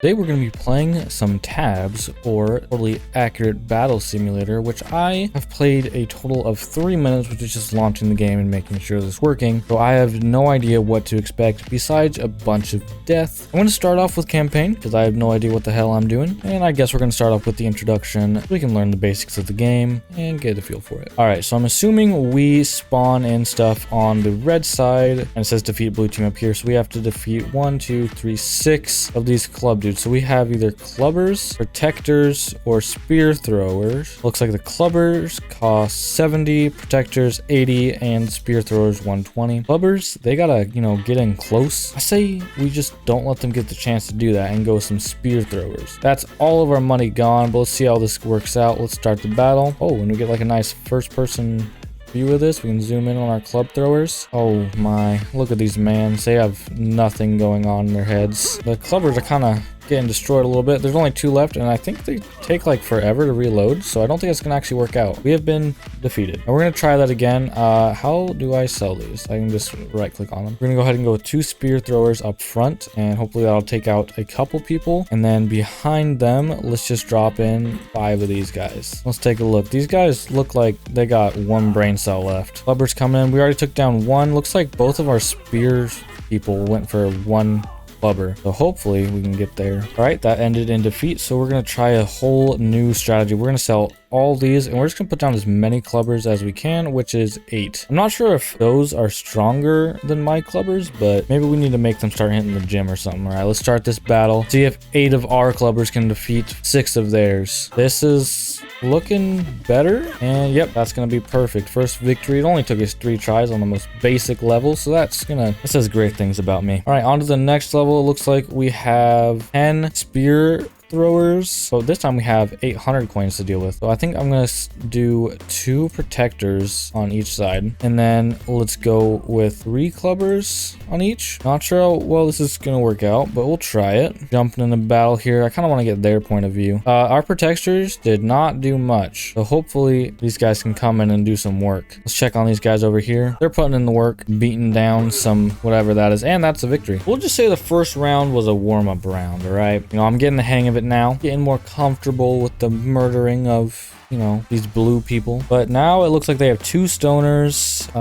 Today we're going to be playing some tabs, or Totally Accurate Battle Simulator, which I have played a total of 3 minutes, which is just launching the game and making sure this is working. So I have no idea what to expect besides a bunch of death. I'm going to start off with campaign because I have no idea what the hell I'm doing. And I guess we're going to start off with the introduction so we can learn the basics of the game and get a feel for it. Alright, so I'm assuming we spawn in stuff on the red side, and it says defeat blue team up here. So we have to defeat 1, 2, 3, 6 of these club dudes. So we have either clubbers, protectors, or spear throwers. Looks like the clubbers cost 70, protectors 80, and spear throwers 120. Clubbers, they gotta, get in close. I say we just don't let them get the chance to do that and go with some spear throwers. That's all of our money gone, but let's see how this works out. Let's start the battle. Oh, and we get like a nice first person view of this. We can zoom in on our club throwers. Oh my, look at these mans. They have nothing going on in their heads. The clubbers are kind of getting destroyed a little bit. There's only 2 left, and I think they take like forever to reload, so I don't think it's gonna actually work out. We have been defeated, and we're gonna try that again. How do I sell these? I can just right click on them. We're gonna go ahead and go with 2 spear throwers up front, and hopefully that'll take out a couple people. And then behind them, let's just drop in 5 of these guys. Let's take a look. These guys look like they got 1 brain cell left. Clubbers coming in. We already took down 1. Looks like both of our spear people went for 1 clubber, so hopefully we can get there. All right, that ended in defeat, so we're gonna try a whole new strategy. We're gonna sell all these, and we're just gonna put down as many clubbers as we can, which is 8. I'm not sure if those are stronger than my clubbers, but maybe we need to make them start hitting the gym or something. All right, let's start this battle, see if 8 of our clubbers can defeat 6 of theirs. This is looking better, and yep, that's gonna be perfect. First victory. It only took us 3 tries on the most basic level, so that says great things about me. All right, on to the next level. It looks like we have 10 spear throwers, so this time we have 800 coins to deal with. So I think I'm gonna do 2 protectors on each side, and then let's go with 3 clubbers on each. Not sure how well this is gonna work out, but we'll try it. Jumping in the battle here, I kind of want to get their point of view. Our protectors did not do much, so hopefully these guys can come in and do some work. Let's check on these guys over here. They're putting in the work, beating down some whatever that is, and that's a victory. We'll just say the first round was a warm-up round. All right, I'm getting the hang of it now, getting more comfortable with the murdering of these blue people. But now it looks like they have 2 stoners,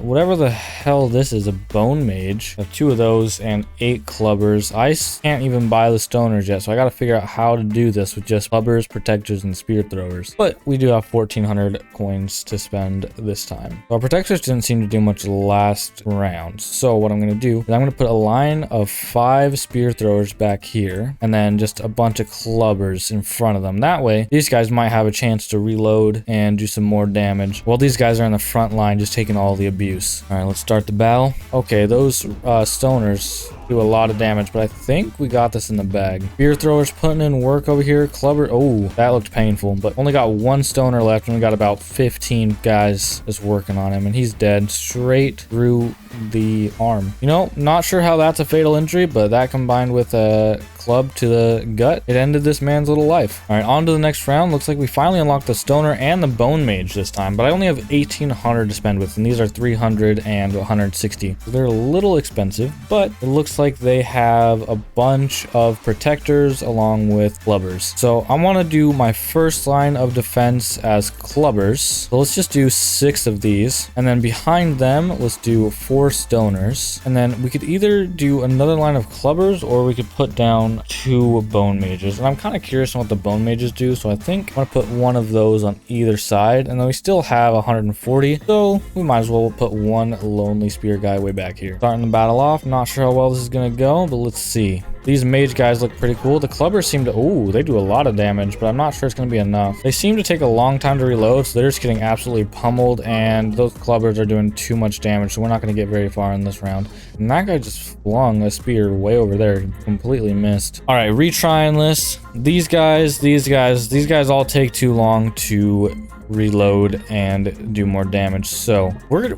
whatever the hell this is, a bone mage. I have 2 of those and 8 clubbers. I can't even buy the stoners yet, so I gotta figure out how to do this with just clubbers, protectors, and spear throwers. But we do have 1400 coins to spend this time. Our protectors didn't seem to do much last round, so what I'm gonna do is I'm gonna put a line of 5 spear throwers back here, and then just a bunch of clubbers in front of them. That way these guys might have a chance to reload and do some more damage while these guys are in the front line just taking all the abuse. All right, let's start the battle. Okay, those stoners do a lot of damage, but I think we got this in the bag. Spear throwers putting in work over here. Clubber, oh, that looked painful, but only got 1 stoner left, and we got about 15 guys just working on him, and he's dead straight through the arm. Not sure how that's a fatal injury, but that combined with a club to the gut, it ended this man's little life. All right, on to the next round. Looks like we finally unlocked the stoner and the bone mage this time, but I only have 1800 to spend with, and these are 300 and 160. So they're a little expensive, but it looks like they have a bunch of protectors along with clubbers. So I want to do my first line of defense as clubbers. So let's just do 6 of these, and then behind them let's do 4 stoners, and then we could either do another line of clubbers or we could put down 2 bone mages. And I'm kind of curious on what the bone mages do, so I think I'm gonna put 1 of those on either side, and then we still have 140, so we might as well put 1 lonely spear guy way back here. Starting the battle off. Not sure how well this is gonna go, but let's see. These mage guys look pretty cool. The clubbers seem to, oh, they do a lot of damage, but I'm not sure it's going to be enough. They seem to take a long time to reload, so they're just getting absolutely pummeled, and those clubbers are doing too much damage, so we're not going to get very far in this round. And that guy just flung a spear way over there, completely missed. All right, retrying this. These guys all take too long to reload and do more damage, so we're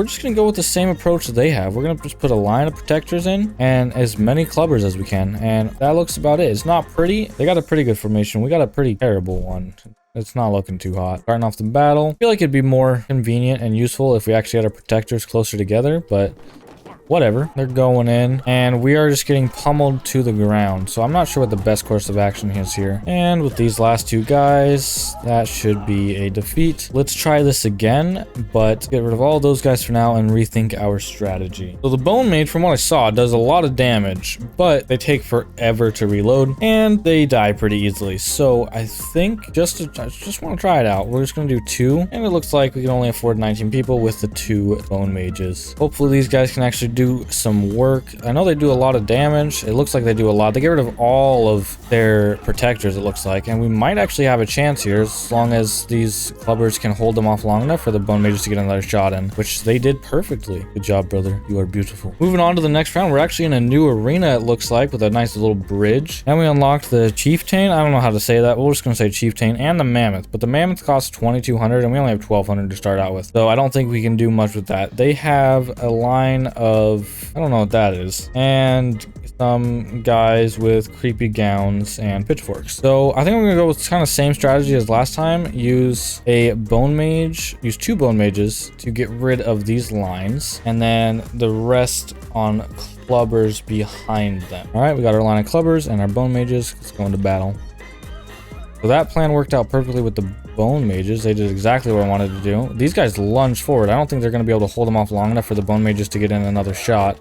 just gonna go with the same approach that they have. We're gonna just put a line of protectors in and as many clubbers as we can, and that looks about it. It's not pretty. They got a pretty good formation. We got a pretty terrible one. It's not looking too hot. Starting off the battle, I feel like it'd be more convenient and useful if we actually had our protectors closer together, but whatever. They're going in, and we are just getting pummeled to the ground. So I'm not sure what the best course of action is here. And with these last two guys, that should be a defeat. Let's try this again, but get rid of all those guys for now and rethink our strategy. So the Bone Mage, from what I saw, does a lot of damage, but they take forever to reload, and they die pretty easily. So I think I just want to try it out. We're just going to do 2, and it looks like we can only afford 19 people with the 2 Bone Mages. Hopefully these guys can actually do some work. I know they do a lot of damage. It looks like they do a lot. They get rid of all of their protectors, it looks like, and we might actually have a chance here as long as these clubbers can hold them off long enough for the Bone Mages to get another shot in, which they did perfectly. Good job, brother. You are beautiful. Moving on to the next round, we're actually in a new arena, it looks like, with a nice little bridge. And we unlocked the Chieftain. I don't know how to say that. We're just going to say Chieftain, and the Mammoth. But the Mammoth costs 2,200, and we only have 1,200 to start out with. So I don't think we can do much with that. They have a line of, I don't know what that is, and some guys with creepy gowns and pitchforks. So I think I'm gonna go with kind of same strategy as last time. Use a Bone Mage, use 2 Bone Mages to get rid of these lines, and then the rest on clubbers behind them. All right, we got our line of clubbers and our Bone Mages. Let's go into battle. So that plan worked out perfectly with the Bone Mages. They did exactly what I wanted to do. These guys lunged forward. I don't think they're going to be able to hold them off long enough for the Bone Mages to get in another shot.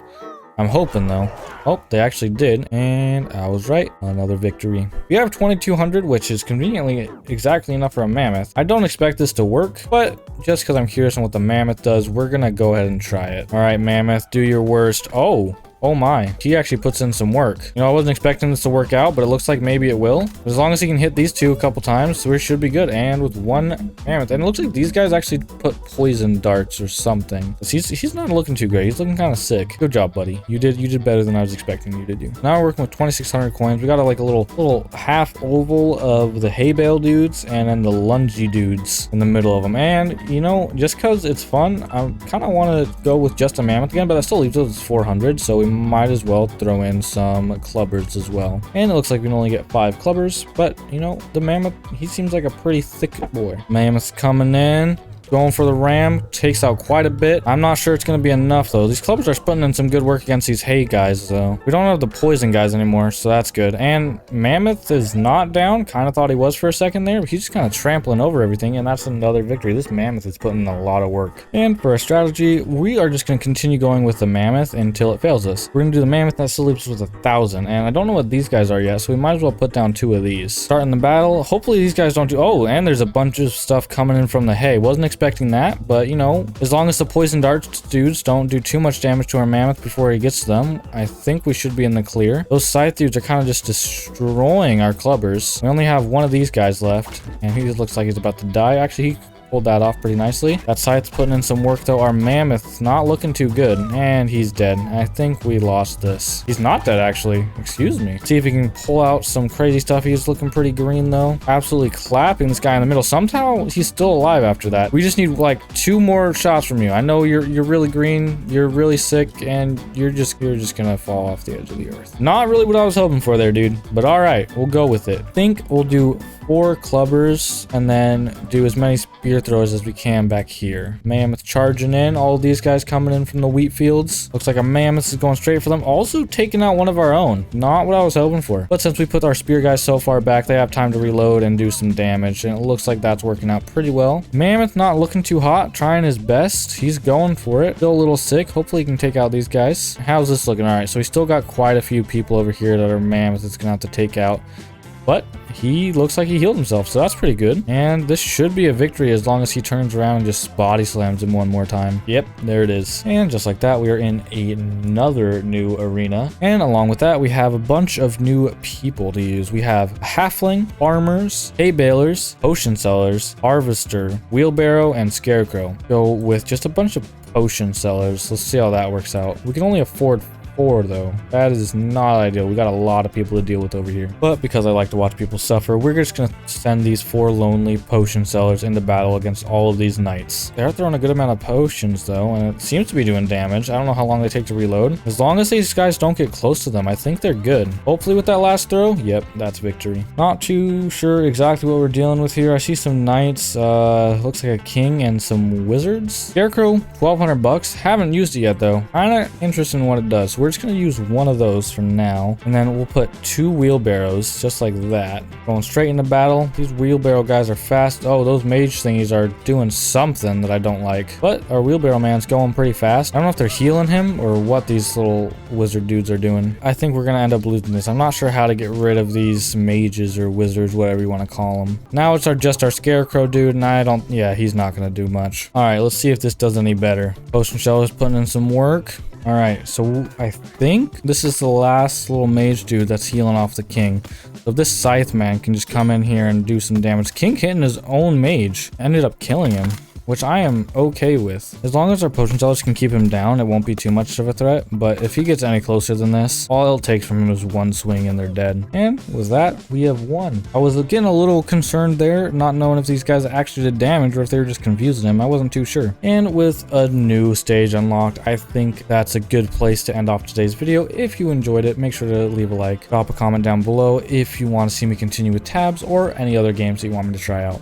I'm hoping though. Oh, they actually did, and I was right. Another victory. We have 2,200, which is conveniently exactly enough for a Mammoth. I don't expect this to work, but just because I'm curious on what the Mammoth does, we're gonna go ahead and try it. All right, Mammoth, do your worst. Oh my, he actually puts in some work. You know, I wasn't expecting this to work out, but it looks like maybe it will. As long as he can hit these 2 a couple times, we should be good. And with 1 Mammoth, and it looks like these guys actually put poison darts or something. He's not looking too great. He's looking kind of sick. Good job, buddy. You did better than I was expecting you to do. Now we're working with 2,600 coins. We got like a little half oval of the hay bale dudes, and then the lungy dudes in the middle of them. And you know, just because it's fun, I kind of want to go with just a Mammoth again, but that still leaves us 400, so we might as well throw in some clubbers as well. And it looks like we can only get 5 clubbers, but you know, the Mammoth, he seems like a pretty thick boy. Mammoth's coming in. Going for the ram, takes out quite a bit. I'm not sure it's going to be enough though. These clubbers are putting in some good work against these hay guys though. We don't have the poison guys anymore, so that's good. And Mammoth is not down. Kind of thought he was for a second there, but he's just kind of trampling over everything, and that's another victory. This Mammoth is putting in a lot of work. And for our strategy, we are just going to continue going with the Mammoth until it fails us. We're going to do the Mammoth. That still leaves us with 1,000, and I don't know what these guys are yet, so we might as well put down 2 of these. Starting the battle. Hopefully these guys don't do... Oh, and there's a bunch of stuff coming in from the hay. Wasn't expecting that, but you know, as long as the poison darts dudes don't do too much damage to our Mammoth before he gets to them, I think we should be in the clear. Those scythe dudes are kind of just destroying our clubbers. We only have 1 of these guys left, and he looks like he's about to die. Actually, he pulled that off pretty nicely. That scythe's putting in some work though. Our Mammoth's not looking too good, and he's dead. I think we lost this. He's not dead actually. Excuse me. See if he can pull out some crazy stuff. He's looking pretty green though. Absolutely clapping this guy in the middle. Somehow he's still alive after that. We just need like 2 more shots from you. I know you're really green, you're really sick, and you're just gonna fall off the edge of the earth. Not really what I was hoping for there, dude, but all right, we'll go with it. I think we'll do 4 clubbers and then do as many spear throwers as we can back here. Mammoth charging in. All of these guys coming in from the wheat fields. Looks like a Mammoth is going straight for them. Also taking out one of our own. Not what I was hoping for. But since we put our spear guys so far back, they have time to reload and do some damage. And it looks like that's working out pretty well. Mammoth not looking too hot. Trying his best. He's going for it. Still a little sick. Hopefully he can take out these guys. How's this looking? All right, so we still got quite a few people over here that are Mammoth that's gonna have to take out. But he looks like he healed himself, so that's pretty good. And this should be a victory as long as he turns around and just body slams him one more time. Yep, there it is. And just like that, we are in another new arena. And along with that, we have a bunch of new people to use. We have halfling, farmers, hay balers, potion sellers, harvester, wheelbarrow, and scarecrow. Go with just a bunch of potion sellers. Let's see how that works out. We can only afford 4 though. That is not ideal. We got a lot of people to deal with over here. But because I like to watch people suffer, we're just gonna send these 4 lonely potion sellers into battle against all of these knights. They're throwing a good amount of potions though, and it seems to be doing damage. I don't know how long they take to reload. As long as these guys don't get close to them, I think they're good. Hopefully with that last throw, yep, that's victory. Not too sure exactly what we're dealing with here. I see some knights, looks like a king and some wizards. Scarecrow, 1,200 bucks. Haven't used it yet though. Kinda interested in what it does. So we're just gonna use one of those for now, and then we'll put 2 wheelbarrows just like that. Going straight into battle. These wheelbarrow guys are fast. Oh, those mage thingies are doing something that I don't like. But our wheelbarrow man's going pretty fast. I don't know if they're healing him or what these little wizard dudes are doing. I think we're gonna end up losing this. I'm not sure how to get rid of these mages or wizards, whatever you want to call them. Now it's just our scarecrow dude, and I don't, yeah, he's not gonna do much. All right, let's see if this does any better. Potion Shell is putting in some work. All right, so I think this is the last little mage dude that's healing off the king. So if this scythe man can just come in here and do some damage. King hitting his own mage ended up killing him, which I am okay with. As long as our potion sellers can keep him down, it won't be too much of a threat. But if he gets any closer than this, all it takes from him is one swing and they're dead. And with that, we have won. I was getting a little concerned there, not knowing if these guys actually did damage or if they were just confusing him. I wasn't too sure. And with a new stage unlocked, I think that's a good place to end off today's video. If you enjoyed it, make sure to leave a like, drop a comment down below if you want to see me continue with tabs or any other games that you want me to try out.